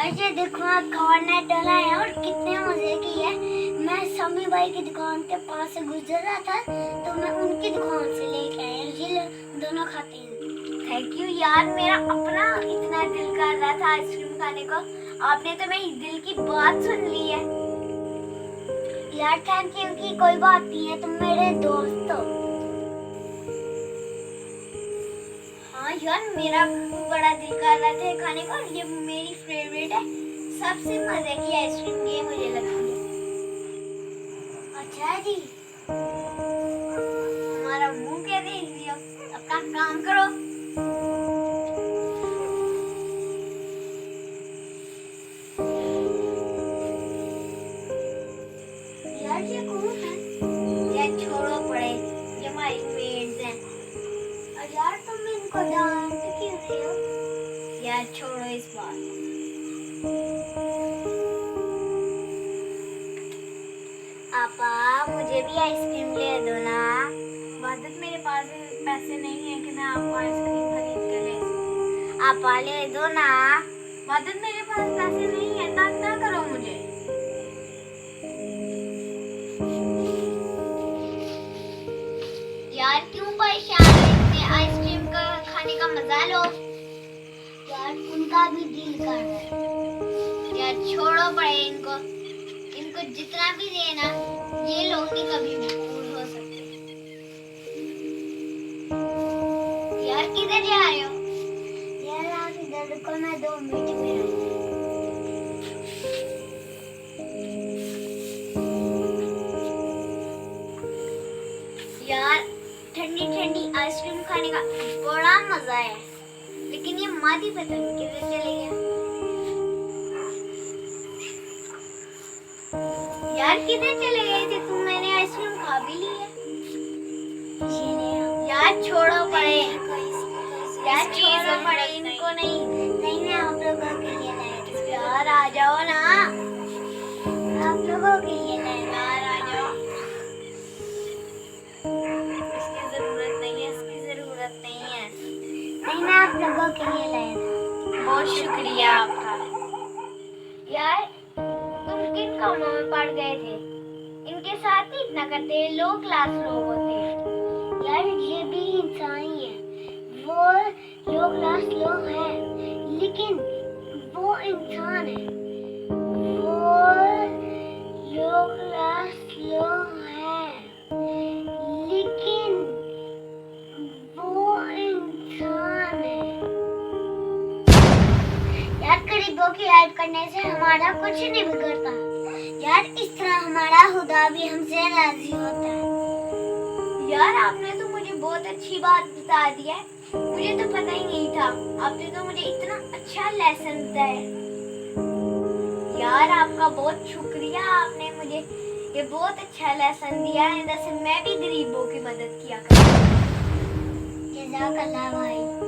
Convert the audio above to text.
यार ये देखो कॉर्नेट डाला है और कितने मजे की है। मैं समी भाई की दुकान के पास से गुजर रहा था तो मैं उनकी दुकान से लेके आया। ये दोनों खाते हैं। थैंक यू यार, मेरा अपना इतना दिल कर रहा था आइसक्रीम खाने को, आपने तो मेरी दिल की बात सुन ली है। यार थैंक यू की कोई बात नहीं है, तुम मेरे दोस्त हो। हाँ यार, मेरा बड़ा दिल कर रहा था खाने को, ये मेरी फेवरेट है। सबसे मजे की आइसक्रीम ये मुझे लगती है। अच्छा जी, हमारा मुंह क्या देख लिया, अपना काम करो। यार ये कौन है? यार छोड़ो पड़े, ये हमारी मेड्स हैं। और यार तुम इनको डांट क्यों रहे हो? यार छोड़ो इस बात। आपा मुझे भी आइसक्रीम ले दो ना। वादत, मेरे पास पैसे नहीं है कि मैं आपको आइसक्रीम खरीद के ले सकूं। आपा ले दो ना। वादत, मेरे पास पैसे नहीं है, तंग ना करो मुझे। यार क्यों परेशान हो, इतने आइसक्रीम का खाने का मजा लो। यार उनका भी दिल कर रहा है। यार छोड़ो पड़े इनको, इनको जितना भी देना ये लोग नहीं कभी भी पूरे हो सकते। यार किधर जा रहे हो? यार आप इधर रुको, मैं 2 मिनट में आती हूँ। यार ठंडी ठंडी आइसक्रीम खाने का बड़ा मजा है, लेकिन ये मादी पता नहीं किधर चले गया। यार किधर चले गए थे तुम, मैंने आइसक्रीम खा भी ली है। ये ले यार छोड़ो पड़े, यार छोड़ो छोड़ो पड़े इनको नहीं। नहीं मैं आप लोगों के लिए लाया था। यार आ जाओ ना, आप लोगों के लिए लाया था। यार आ जाओ। इसकी जरूरत नहीं है, इसकी जरूरत नहीं है। नहीं मैं आप लोगों के लिए लाया था। बहुत शुक्रिया आपका। यार तुम किन कामों में पड़ गए थे, इनके साथ ही इतना करते, लो क्लास लोग होते हैं। यार ये भी इंसान ही है, वो लो क्लास लोग हैं लेकिन वो इंसान है। वो लो क्लास लोग हैं लेकिन वो इंसान है। यार गरीबों की हेल्प करने से हमारा कुछ नहीं बिगड़ता। यार इस तरह हमारा खुदा भी हमसे राजी होता है। यार आपने तो मुझे बहुत अच्छी बात बता दी है, मुझे तो पता ही नहीं था। आपने तो मुझे इतना अच्छा लेसन बताया। यार आपका बहुत शुक्रिया, आपने मुझे ये बहुत अच्छा लेसन दिया है। जैसे मैं भी गरीबों की मदद किया करूँ। जज़ाकल्लाह भाई।